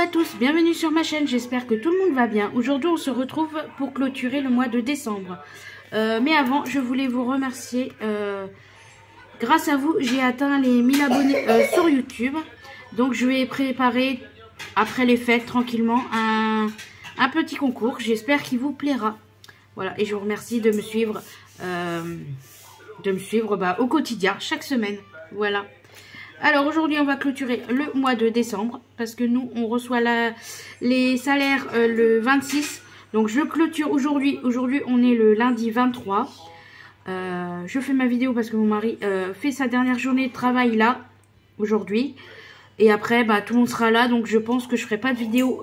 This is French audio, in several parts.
à tous, bienvenue sur ma chaîne, j'espère que tout le monde va bien. Aujourd'hui on se retrouve pour clôturer le mois de décembre. Mais avant, je voulais vous remercier. Grâce à vous, j'ai atteint les 1000 abonnés sur YouTube. Donc je vais préparer, après les fêtes, tranquillement, un petit concours. J'espère qu'il vous plaira. Voilà, et je vous remercie de me suivre, au quotidien, chaque semaine. Voilà. Alors aujourd'hui on va clôturer le mois de décembre parce que nous on reçoit les salaires le 26. Donc je clôture aujourd'hui. Aujourd'hui on est le lundi 23. Je fais ma vidéo parce que mon mari fait sa dernière journée de travail là aujourd'hui. Et après bah, tout le monde sera là, donc je pense que je ferai pas de vidéo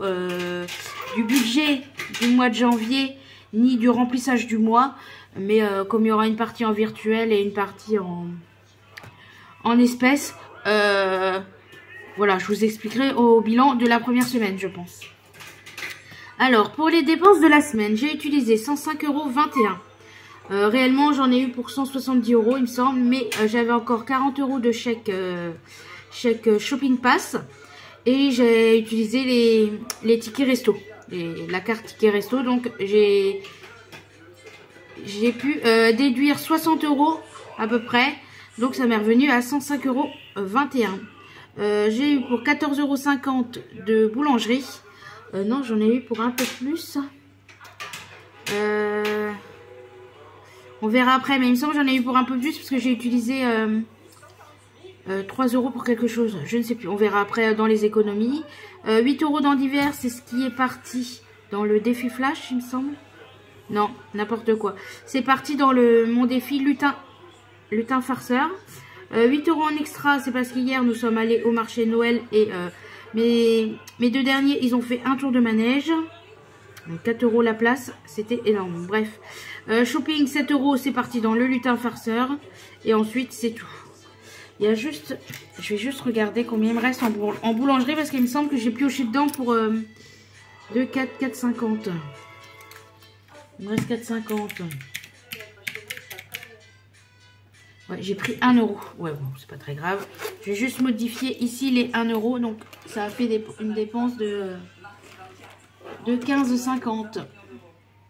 du budget du mois de janvier ni du remplissage du mois. Mais comme il y aura une partie en virtuel et une partie en espèces, voilà, je vous expliquerai au bilan de la première semaine, je pense. Alors, pour les dépenses de la semaine, j'ai utilisé 105,21 €. Réellement, j'en ai eu pour 170 €, il me semble, mais j'avais encore 40 € de chèque Shopping Pass. Et j'ai utilisé les tickets resto, la carte ticket resto. Donc, j'ai pu déduire 60 € à peu près. Donc ça m'est revenu à 105,21 €. J'ai eu pour 14,50 € de boulangerie. Non, j'en ai eu pour un peu plus. On verra après, mais il me semble que j'en ai eu pour un peu plus parce que j'ai utilisé 3 € pour quelque chose. Je ne sais plus, on verra après dans les économies. 8 € dans divers, c'est ce qui est parti dans le défi flash, il me semble. Non, n'importe quoi. C'est parti dans mon défi lutin farceur. 8 € en extra, c'est parce qu'hier nous sommes allés au marché Noël et mes deux derniers, ils ont fait un tour de manège. Donc 4 € la place, c'était énorme. Bref, shopping 7 €, c'est parti dans le lutin farceur. Et ensuite, c'est tout. Il y a juste, je vais juste regarder combien il me reste en boulangerie parce qu'il me semble que j'ai pioché dedans pour 4,50 €. Il me reste 4,50 €. Ouais, j'ai pris 1 €. Ouais, bon, c'est pas très grave. Je vais juste modifier ici les 1 €. Donc, ça a fait une dépense de 15,50 €.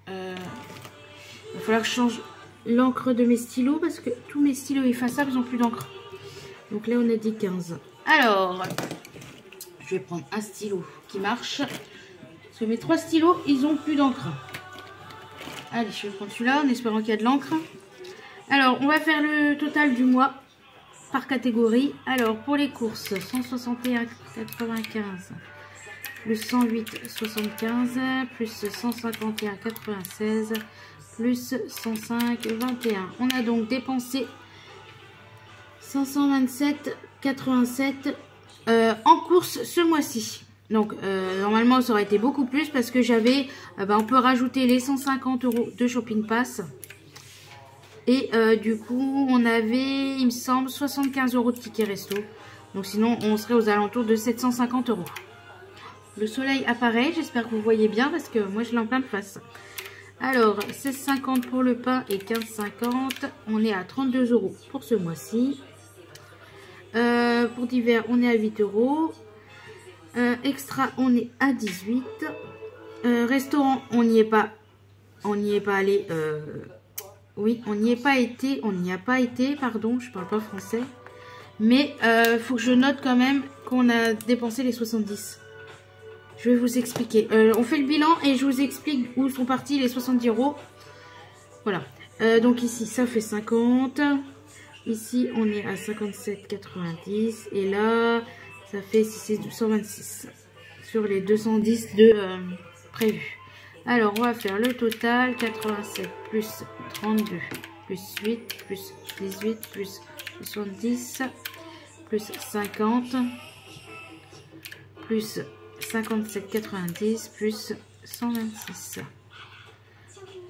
Il va falloir que je change l'encre de mes stylos parce que tous mes stylos effaçables, ils n'ont plus d'encre. Donc là, on a dit 15. Alors, je vais prendre un stylo qui marche. Parce que mes 3 stylos, ils n'ont plus d'encre. Allez, je vais prendre celui-là en espérant qu'il y a de l'encre. Alors, on va faire le total du mois par catégorie. Alors, pour les courses, 161,95 plus 108,75 plus 151,96 plus 105,21. On a donc dépensé 527,87 en courses ce mois-ci. Donc, normalement, ça aurait été beaucoup plus parce que j'avais, on peut rajouter les 150 € de Shopping Pass. Et du coup, on avait, il me semble, 75 € de ticket resto. Donc sinon, on serait aux alentours de 750 €. Le soleil apparaît, j'espère que vous voyez bien parce que moi, je l'ai en pleine face. Alors, 16,50 € pour le pain et 15,50 €. On est à 32 € pour ce mois-ci. Pour divers, on est à 8 €. Extra, on est à 18. Restaurant, on n'y est pas. On n'y est pas allé. Oui, on n'y a pas été, pardon, je parle pas français. Mais faut que je note quand même qu'on a dépensé les 70. Je vais vous expliquer. On fait le bilan et je vous explique où sont partis les 70 €. Voilà. Donc ici, ça fait 50. Ici, on est à 57,90. Et là, ça fait 126 sur les 210 de prévus. Alors, on va faire le total. 87 plus 32 plus 8 plus 18 plus 70 plus 50 plus 57,90 plus 126.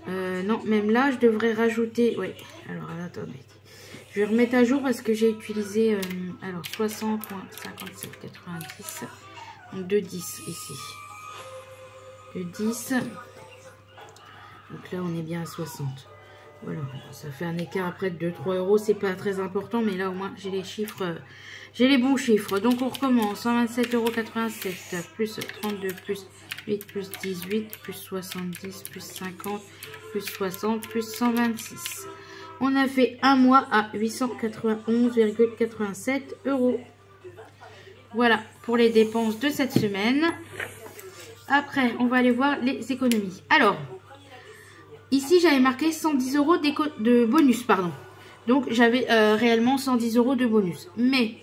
Non, même là, je devrais rajouter... Oui, alors attendez. Je vais remettre à jour parce que j'ai utilisé... alors, 60,57,90. Donc, de 10 ici. De 10. Donc là, on est bien à 60. Voilà, ça fait un écart après de 2-3 euros. C'est pas très important, mais là au moins j'ai les chiffres, j'ai les bons chiffres. Donc on recommence. 127,87 €, plus 32, plus 8, plus 18, plus 70, plus 50, plus 60, plus 126. On a fait un mois à 891,87 €. Voilà pour les dépenses de cette semaine. Après, on va aller voir les économies. Alors, ici, j'avais marqué 110 € de bonus, pardon. Donc, j'avais réellement 110 € de bonus. Mais,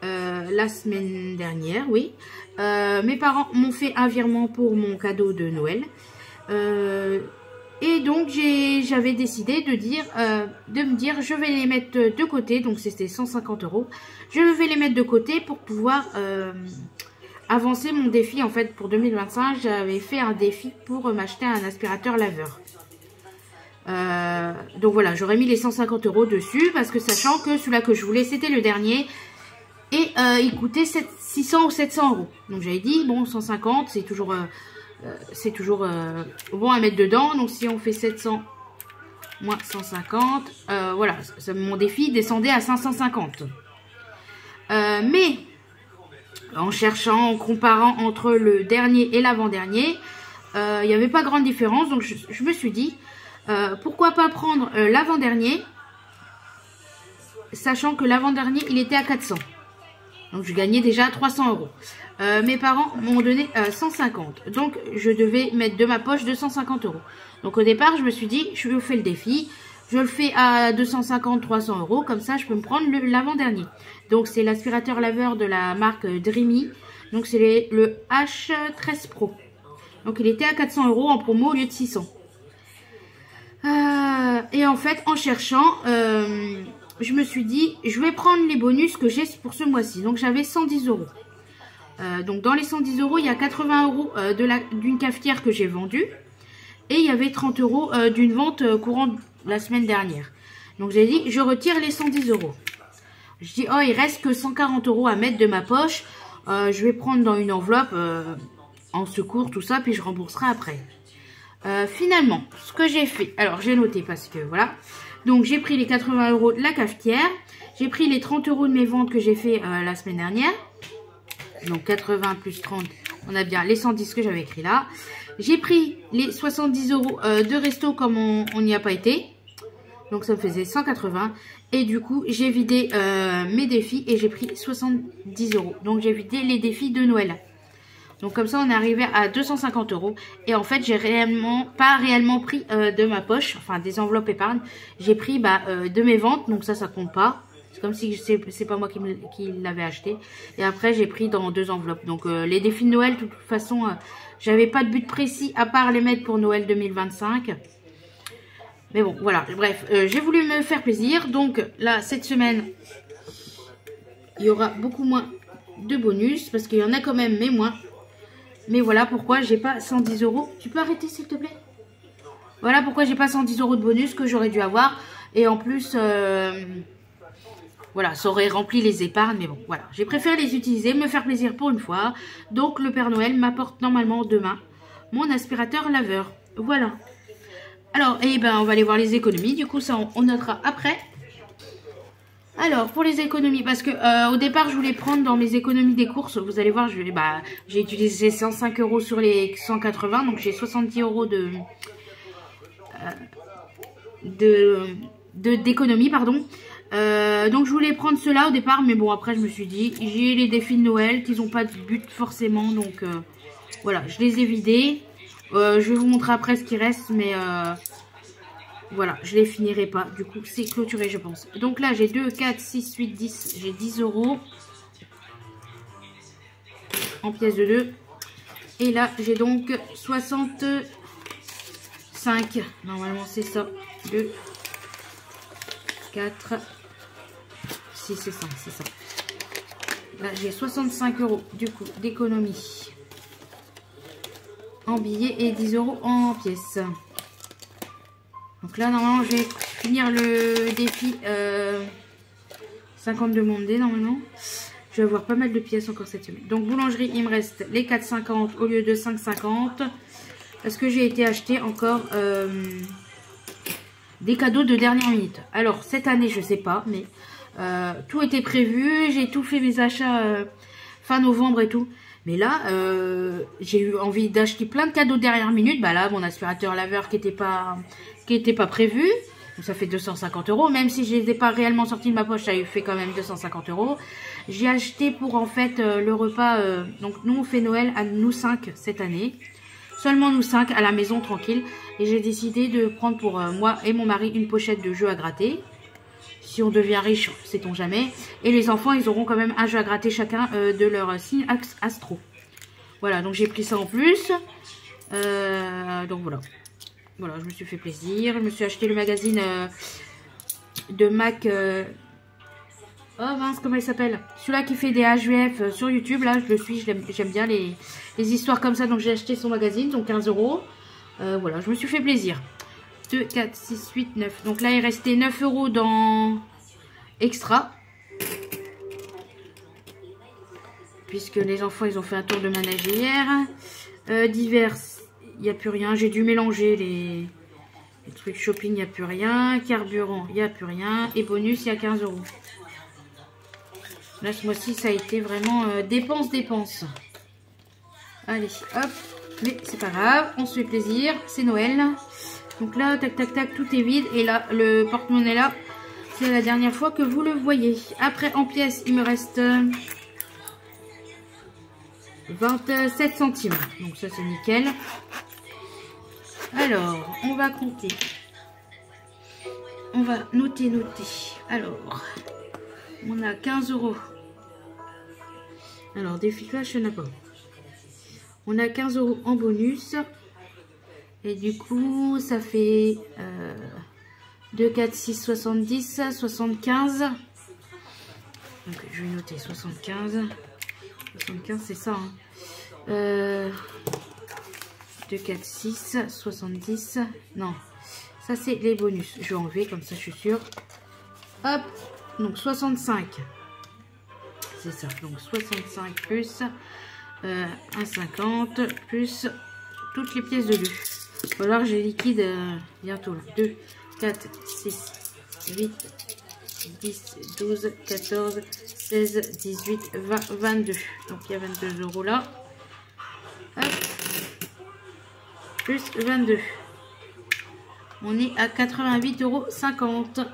la semaine dernière, oui, mes parents m'ont fait un virement pour mon cadeau de Noël. Et donc, j'avais décidé de me dire, je vais les mettre de côté. Donc, c'était 150 €. Je vais les mettre de côté pour pouvoir avancer mon défi. En fait, pour 2025, j'avais fait un défi pour m'acheter un aspirateur laveur. Donc voilà, j'aurais mis les 150 € dessus parce que sachant que celui-là que je voulais, c'était le dernier. Et il coûtait 600 ou 700 €. Donc j'avais dit, bon, 150, c'est toujours bon à mettre dedans. Donc si on fait 700 moins 150, voilà, mon défi descendait à 550. Mais en cherchant, en comparant entre le dernier et l'avant-dernier, il n'y avait pas grande différence. Donc je me suis dit, pourquoi pas prendre l'avant-dernier, sachant que l'avant-dernier, il était à 400. Donc je gagnais déjà 300 €. Mes parents m'ont donné 150. Donc je devais mettre de ma poche 250 €. Donc au départ, je me suis dit, je fais le défi. Je le fais à 250-300 €. Comme ça, je peux me prendre l'avant-dernier. Donc c'est l'aspirateur laveur de la marque Dreamy. Donc c'est le H13 Pro. Donc il était à 400 € en promo au lieu de 600. Et en fait, en cherchant, je me suis dit, je vais prendre les bonus que j'ai pour ce mois-ci. Donc j'avais 110 €. Donc dans les 110 €, il y a 80 € d'une cafetière que j'ai vendue. Et il y avait 30 € d'une vente courante la semaine dernière. Donc j'ai dit, je retire les 110 €. Je dis, oh, il reste que 140 € à mettre de ma poche. Je vais prendre dans une enveloppe en secours, tout ça, puis je rembourserai après. Finalement, ce que j'ai fait, alors j'ai noté parce que voilà. Donc j'ai pris les 80 € de la cafetière. J'ai pris les 30 € de mes ventes que j'ai fait la semaine dernière. Donc 80 plus 30, on a bien les 110 que j'avais écrit là. J'ai pris les 70 € de resto comme on n'y a pas été. Donc ça me faisait 180. Et du coup, j'ai vidé mes défis et j'ai pris 70 €. Donc j'ai vidé les défis de Noël. Donc comme ça, on est arrivé à 250 €. Et en fait, j'ai pas réellement pris de ma poche, enfin des enveloppes épargne. J'ai pris de mes ventes, donc ça compte pas. C'est comme si c'est pas moi qui l'avais acheté. Et après, j'ai pris dans 2 enveloppes. Donc les défis de Noël, de toute façon, j'avais pas de but précis à part les mettre pour Noël 2025. Mais bon, voilà. Bref, j'ai voulu me faire plaisir. Donc là, cette semaine, il y aura beaucoup moins de bonus parce qu'il y en a quand même, mais moins. Mais voilà pourquoi j'ai pas 110 €. Tu peux arrêter s'il te plaît? Voilà pourquoi j'ai pas 110 € de bonus que j'aurais dû avoir. Et en plus, voilà, ça aurait rempli les épargnes. Mais bon, voilà. J'ai préféré les utiliser, me faire plaisir pour une fois. Donc le Père Noël m'apporte normalement demain mon aspirateur laveur. Voilà. Alors, on va aller voir les économies. Du coup, ça, on notera après. Alors, pour les économies, parce que au départ, je voulais prendre dans mes économies des courses. Vous allez voir, j'ai utilisé 105 € sur les 180. Donc, j'ai 70 € d'économie, pardon. Donc, je voulais prendre cela au départ. Mais bon, après, je me suis dit, j'ai les défis de Noël qui n'ont pas de but forcément. Donc, voilà, je les ai vidés. Je vais vous montrer après ce qui reste. Mais... voilà, je les finirai pas. Du coup, c'est clôturé, je pense. Donc là, j'ai 2, 4, 6, 8, 10. J'ai 10 € en pièces de 2. Et là, j'ai donc 65. Normalement, c'est ça. 2, 4, 6 et 5, c'est ça. Là, j'ai 65 € du coup d'économie en billets et 10 € en pièces. Donc là, normalement, je vais finir le défi 50 demandés, normalement. Je vais avoir pas mal de pièces encore cette semaine. Donc, boulangerie, il me reste les 4,50 au lieu de 5,50. Parce que j'ai été acheter encore des cadeaux de dernière minute. Alors, cette année, je sais pas, mais tout était prévu. J'ai tout fait mes achats fin novembre et tout. Mais là, j'ai eu envie d'acheter plein de cadeaux de dernière minute. Bah là, mon aspirateur laveur qui était pas prévu. Donc ça fait 250 €. Même si je les ai pas réellement sortis de ma poche, ça a fait quand même 250 €. J'ai acheté pour en fait le repas. Donc nous, on fait Noël à nous 5 cette année. Seulement nous 5 à la maison, tranquille. Et j'ai décidé de prendre pour moi et mon mari une pochette de jeux à gratter. Si on devient riche, sait-on jamais. Et les enfants, ils auront quand même un jeu à gratter chacun de leur signe astro. Voilà, donc j'ai pris ça en plus. Donc voilà. Voilà, je me suis fait plaisir. Je me suis acheté le magazine de Mac. Oh mince, comment il s'appelle? Celui-là qui fait des HVF sur YouTube. Là, je le suis. J'aime bien les histoires comme ça. Donc j'ai acheté son magazine, donc 15 €. Voilà, je me suis fait plaisir. 2, 4, 6, 8, 9. Donc là, il restait 9 € dans Extra. Puisque les enfants, ils ont fait un tour de manège hier. Divers, il n'y a plus rien. J'ai dû mélanger les trucs shopping, il n'y a plus rien. Carburant, il n'y a plus rien. Et bonus, il y a 15 €. Là, ce mois-ci, ça a été vraiment dépense. Allez, hop. Mais c'est pas grave, on se fait plaisir. C'est Noël. Donc là, tac, tac, tac, tout est vide. Et là, le porte-monnaie là, c'est la dernière fois que vous le voyez. Après, en pièces, il me reste 27 centimes. Donc ça, c'est nickel. Alors, on va compter. On va noter. Alors, on a 15 €. Alors, défi flash, je n'ai pas. On a 15 € en bonus. Et du coup, ça fait 2, 4, 6, 70, 75. Donc, je vais noter 75. 75, c'est ça. Hein. 2, 4, 6, 70. Non, ça, c'est les bonus. Je vais enlever, comme ça, je suis sûre. Hop, donc 65. C'est ça, donc 65 plus 1,50 plus toutes les pièces de luxe. Il va falloir que j'ai liquide bientôt. Là. 2, 4, 6, 8, 10, 12, 14, 16, 18, 20, 22. Donc il y a 22 € là. Hop. Plus 22. On est à 88,50 €.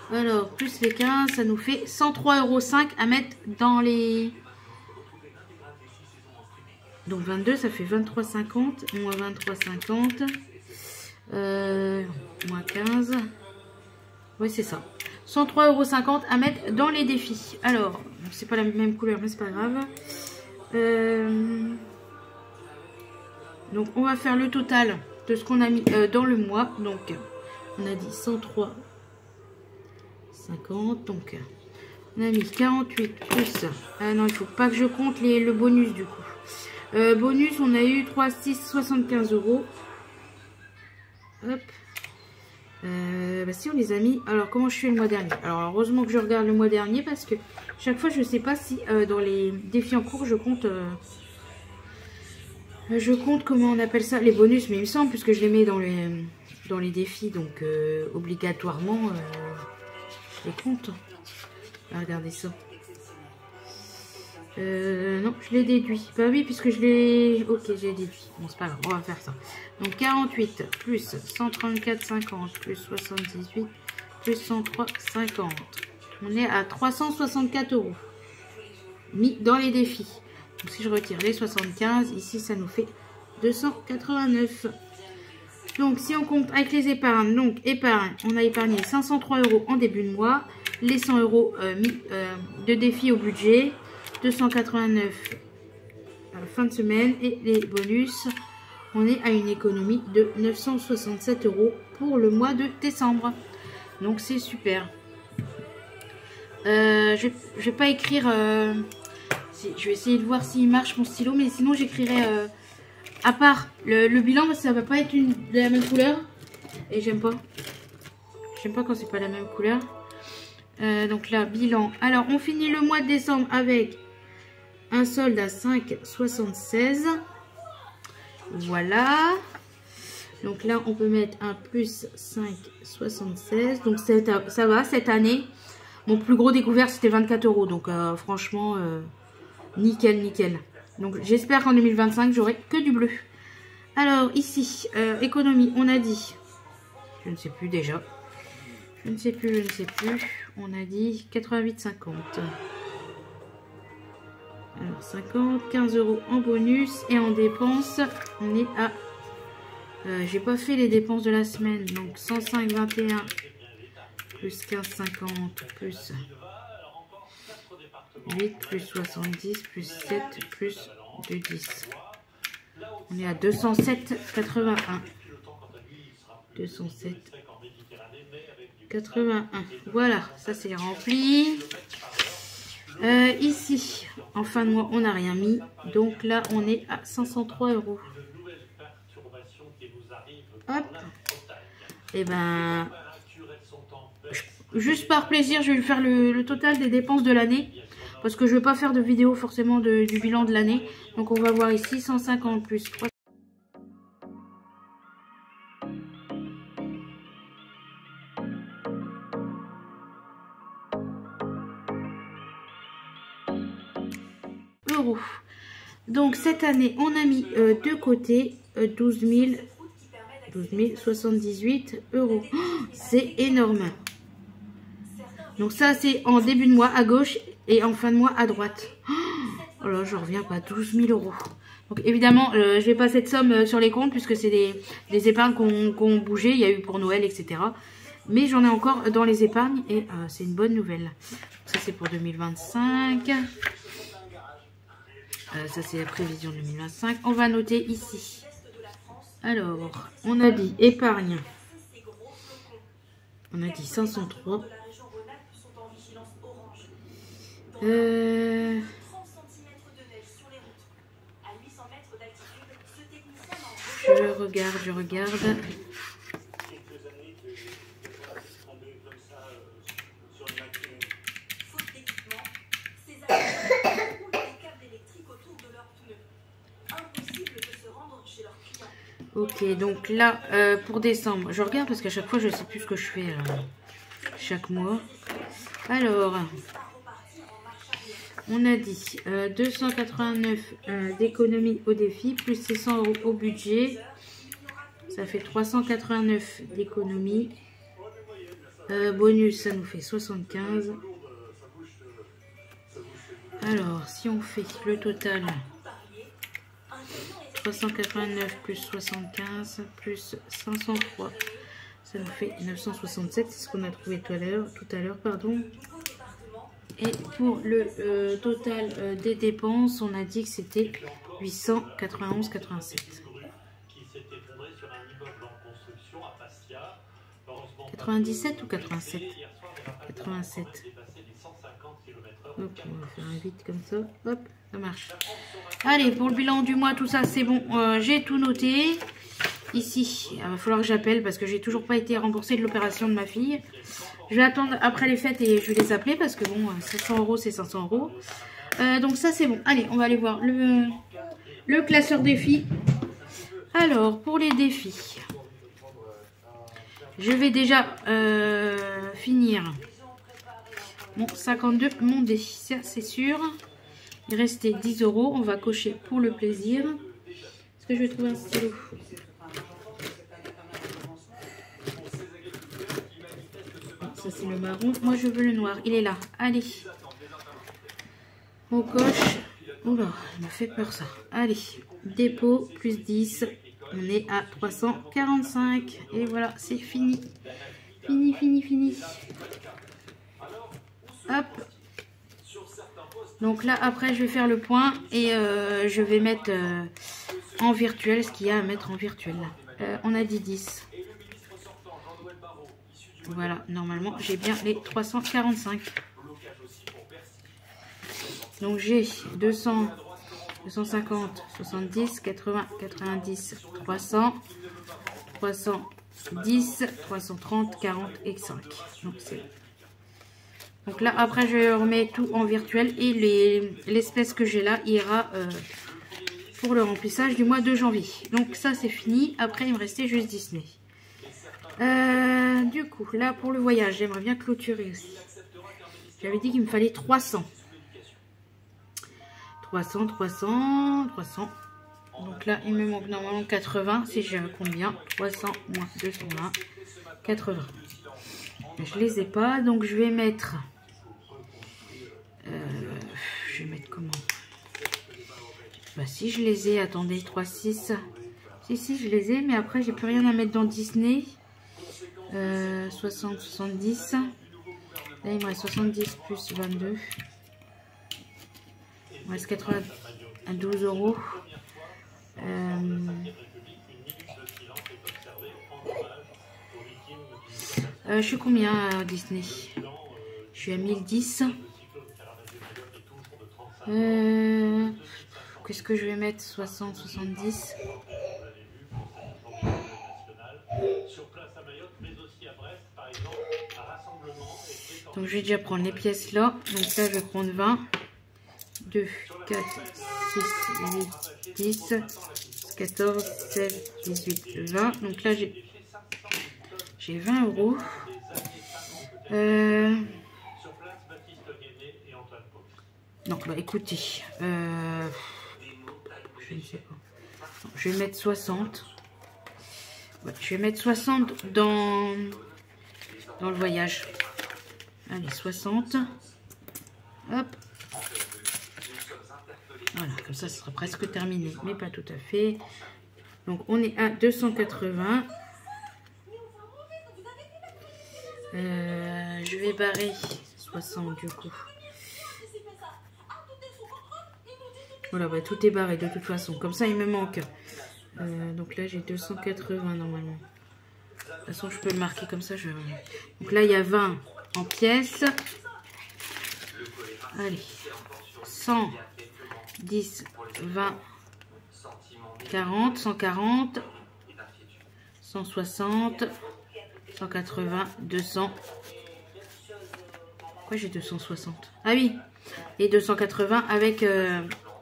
Alors, plus les 15, ça nous fait 103,05 € à mettre dans les... Donc 22, ça fait 23,50. Moins 23,50. Moins 15. Oui, c'est ça. 103,50 € à mettre dans les défis. Alors, c'est pas la même couleur, mais c'est pas grave. Donc, on va faire le total de ce qu'on a mis dans le mois. Donc, on a dit 103,50. Donc, on a mis 48 plus... Ah non, il faut pas que je compte le bonus du coup. Bonus, on a eu 3, 6, 75 €. Hop. Bah si, on les a mis. Alors, comment je fais le mois dernier? Alors, heureusement que je regarde le mois dernier parce que chaque fois, je sais pas si dans les défis en cours, je compte comment on appelle ça, les bonus. Mais il me semble, puisque je les mets dans les défis, donc obligatoirement, je les compte. Ah, regardez ça. Non, je l'ai déduit. Bah oui, puisque je l'ai... Ok, j'ai déduit. Bon, c'est pas grave, on va faire ça. Donc 48 plus 134,50 plus 78 plus 103,50. On est à 364 € mis dans les défis. Donc si je retire les 75, ici ça nous fait 289. Donc si on compte avec les épargnes, donc épargne, on a épargné 503 € en début de mois, les 100 € mis de défi au budget, 289 fin de semaine et les bonus, on est à une économie de 967 € pour le mois de décembre. Donc c'est super. Je vais pas écrire, je vais essayer de voir s'il marche mon stylo, mais sinon j'écrirai à part le bilan, ça va pas être de la même couleur et j'aime pas quand c'est pas la même couleur. Donc là, bilan. Alors on finit le mois de décembre avec un solde à 5,76. Voilà. Donc là, on peut mettre un plus 5,76. Donc ça va, cette année. Mon plus gros découvert, c'était 24 €. Donc franchement, nickel, nickel. Donc j'espère qu'en 2025, j'aurai que du bleu. Alors ici, économie, on a dit, je ne sais plus déjà. Je ne sais plus. On a dit 88,50. Alors 50, 15 € en bonus. Et en dépenses, on est à... j'ai pas fait les dépenses de la semaine. Donc 105,21 plus 15,50 plus 8 plus 70 plus 7 plus 2,10. On est à 207,81. 207,81. Voilà, ça c'est rempli. Ici, en fin de mois, on n'a rien mis. Donc là, on est à 503 €. Hop. Et ben, juste par plaisir, je vais faire le total des dépenses de l'année. Parce que je ne vais pas faire de vidéo forcément du bilan de l'année. Donc on va voir ici 150 plus 3. Euros. Donc cette année, on a mis de côté 12 078 €. Oh, c'est énorme. Donc ça, c'est en début de mois à gauche et en fin de mois à droite. Oh là, je reviens pas, 12 000 €. Donc évidemment, je vais pas cette somme sur les comptes puisque c'est des épargnes qu'on bougé. Il y a eu pour Noël, etc. Mais j'en ai encore dans les épargnes et c'est une bonne nouvelle. Ça, c'est pour 2025. Ça, c'est la prévision 2025. On va noter ici. Alors, on a dit épargne. On a dit 503. Je regarde. Ok, donc là, pour décembre, je regarde parce qu'à chaque fois, je ne sais plus ce que je fais chaque mois. Alors, on a dit 289 d'économie au défi, plus 600 € au budget. Ça fait 389 d'économie. Bonus, ça nous fait 75. Alors, si on fait le total, 389 plus 75 plus 503, ça nous fait 967. C'est ce qu'on a trouvé tout à l'heure, pardon. Et pour le total des dépenses, on a dit que c'était 891,87. 97 ou 87? 87. Hop, on va faire un vide comme ça. Hop, ça marche. Allez, pour le bilan du mois, tout ça, c'est bon. J'ai tout noté. Ici, il va falloir que j'appelle parce que j'ai toujours pas été remboursée de l'opération de ma fille. Je vais attendre après les fêtes et je vais les appeler parce que bon, 500 €, c'est 500 €. Donc ça, c'est bon. Allez, on va aller voir le classeur défis. Alors, pour les défis, je vais déjà finir mon 52, mon défi, ça c'est sûr. Il restait 10 €. On va cocher pour le plaisir. Est-ce que je vais trouver un stylo? Ça c'est le marron. Moi je veux le noir. Il est là. Allez. On coche. Oula, ça m'a fait peur ça. Allez. Dépôt plus 10. On est à 345. Et voilà, c'est fini. Fini. Hop. Donc là, après, je vais faire le point. Et je vais mettre en virtuel ce qu'il y a à mettre en virtuel. On a dit 10. Voilà, normalement, j'ai bien les 345. Donc, j'ai 200, 250, 70, 80, 90, 300, 310, 330, 40 et 5. Donc là, après, je remets tout en virtuel et l'espèce que j'ai là ira pour le remplissage du mois de janvier. Donc ça c'est fini. Après il me restait juste Disney. Du coup là pour le voyage j'aimerais bien clôturer aussi. J'avais dit qu'il me fallait 300. 300. Donc là il me manque normalement 80. Si j'ai un combien, 300 moins 220, 80. Je les ai pas, donc je vais mettre comment? Bah si je les ai, attendez, 3, 6. Si je les ai, mais après j'ai plus rien à mettre dans Disney. 60, 70. Là il me reste 70 plus 22. Il me reste 92 €. Je suis combien à Disney? Je suis à 1010. Qu'est-ce que je vais mettre? 60, 70. Donc je vais déjà prendre les pièces là. Donc là je vais prendre 20. 2, 4, 6, 8, 10, 14, 16, 18, 20. Donc là j'ai 20 €. Donc bah écoutez, je ne sais pas. Non, je vais mettre 60. Ouais, je vais mettre 60 dans le voyage. Allez, 60. Hop. Voilà, comme ça, ce sera presque terminé, mais pas tout à fait. Donc on est à 280. Je vais barrer 60 du coup. Voilà, bah, tout est barré de toute façon. Comme ça, il me manque. Donc là, j'ai 280 normalement. De toute façon, je peux le marquer comme ça. Donc là, il y a 20 en pièces. Allez. 100, 10, 20, 40, 140, 160, 180, 200. Pourquoi j'ai 260? Ah oui, et 280 avec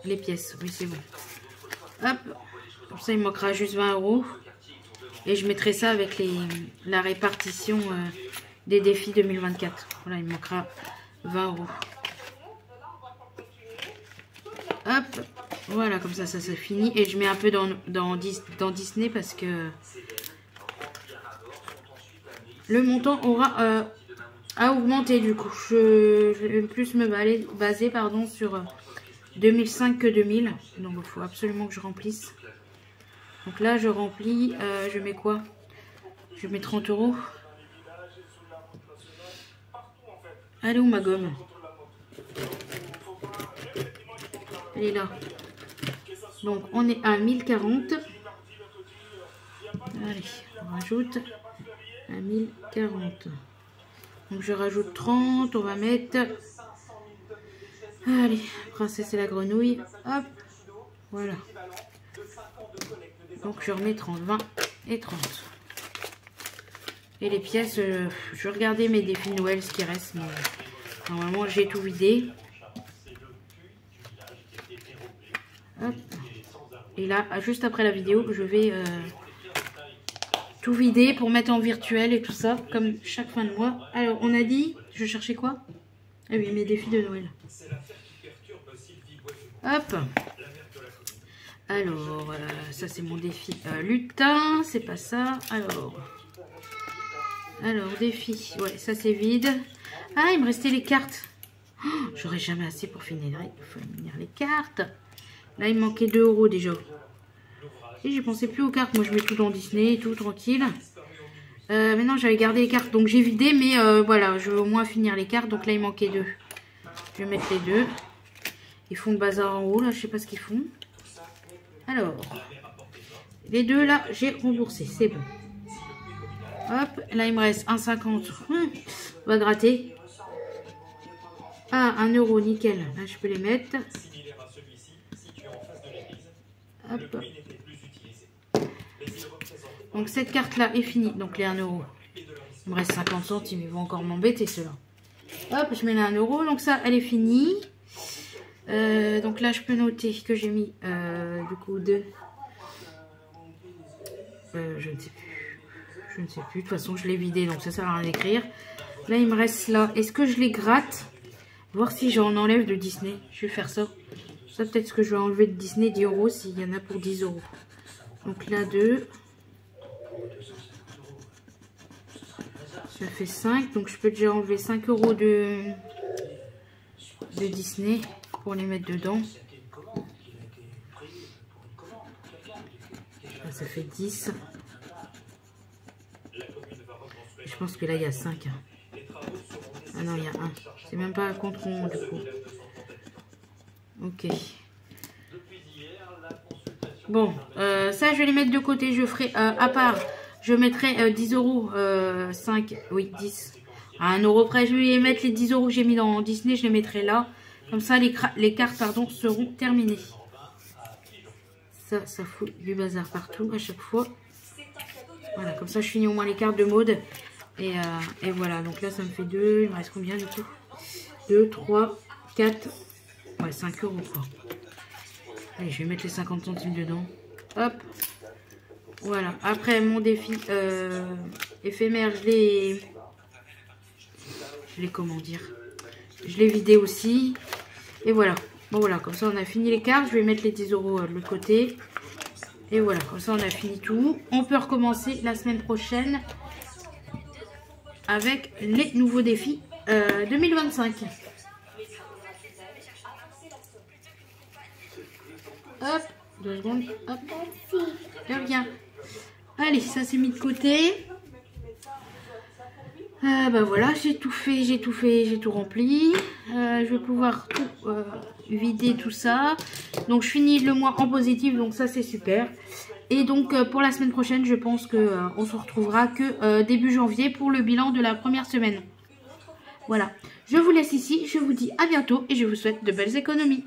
les pièces. Oui, c'est bon. Hop, comme ça, il me manquera juste 20 €. Et je mettrai ça avec la répartition des défis 2024. Voilà, il me manquera 20 €. Hop, voilà, comme ça c'est fini. Et je mets un peu dans Disney parce que le montant aura a augmenté du coup. Je vais plus me baser sur 2005 que 2000. Donc il faut absolument que je remplisse. Donc là je remplis, je mets quoi? Je mets 30 €. Elle est où ma gomme? Elle est là. Donc on est à 1040. Allez, on rajoute à 1040. Donc je rajoute 30. On va mettre... Allez, princesse et la grenouille. Hop. Voilà. Donc je remets 30, 20 et 30. Et les pièces, je vais regarder mes défis de Noël, ce qui reste. Mais normalement j'ai tout vidé. Hop. Et là, juste après la vidéo, je vais tout vider pour mettre en virtuel et tout ça, comme chaque fin de mois. Alors, on a dit, je cherchais quoi? Ah oui, mes défis de Noël. Hop. Alors, ça c'est mon défi lutin, c'est pas ça. Alors, défi, ouais, ça c'est vide. Ah, il me restait les cartes. Oh, j'aurais jamais assez pour finir les cartes. Là, il me manquait 2 € déjà. Et j'ai pensé plus aux cartes. Moi, je mets tout dans Disney et tout, tranquille. Maintenant, j'avais gardé les cartes. Donc, j'ai vidé. Mais voilà, je veux au moins finir les cartes. Donc là, il manquait 2. Je vais mettre les 2. Ils font le bazar en haut. Là, je sais pas ce qu'ils font. Alors, les 2, là, j'ai remboursé. C'est bon. Hop. Là, il me reste 1,50. On va gratter. Ah, 1 €. Nickel. Là, je peux les mettre. Hop. Donc cette carte là est finie. Donc les 1 €. Il me reste 50 centimes. Ils vont encore m'embêter ceux-là. Hop, je mets les 1 €. Donc ça, elle est finie. Donc là, je peux noter que j'ai mis du coup 2. Je ne sais plus. Je ne sais plus. De toute façon, je l'ai vidé, donc ça sert à rien d'écrire. Là, il me reste là. Est-ce que je les gratte? Voir si j'en enlève de Disney. Je vais faire ça. Ça, peut-être que je vais enlever de Disney 10 € s'il y en a pour 10 €. Donc là, 2. Ça fait 5. Donc, je peux déjà enlever 5 € de Disney pour les mettre dedans. Là, ça fait 10. Je pense que là, il y a 5. Ah non, il y a 1. C'est même pas un compte rond, du coup. Ok. Bon, ça, je vais les mettre de côté. Je ferai, à part, je mettrai 10 €. 5, oui, 10. À 1 € près, je vais les mettre les 10 € que j'ai mis dans Disney. Je les mettrai là. Comme ça, les cartes, pardon, seront terminées. Ça fout du bazar partout à chaque fois. Voilà, comme ça, je finis au moins les cartes de mode. Et voilà, donc là, ça me fait 2. Il me reste combien du coup? 2, 3, 4. Ouais, 5 € quoi. Allez, je vais mettre les 50 centimes dedans. Hop. Voilà. Après, mon défi éphémère, je l'ai comment dire? Je l'ai vidé aussi. Et voilà. Bon, voilà. Comme ça, on a fini les cartes. Je vais mettre les 10 € de l'autre côté. Et voilà. Comme ça, on a fini tout. On peut recommencer la semaine prochaine avec les nouveaux défis 2025. Hop, 2 secondes. Hop, de rien. Allez, ça c'est mis de côté. Bah voilà, j'ai tout fait, j'ai tout rempli. Je vais pouvoir tout vider tout ça. Donc je finis le mois en positif, donc ça c'est super. Et donc pour la semaine prochaine, je pense que on se retrouvera que début janvier pour le bilan de la première semaine. Voilà, je vous laisse ici, je vous dis à bientôt et je vous souhaite de belles économies.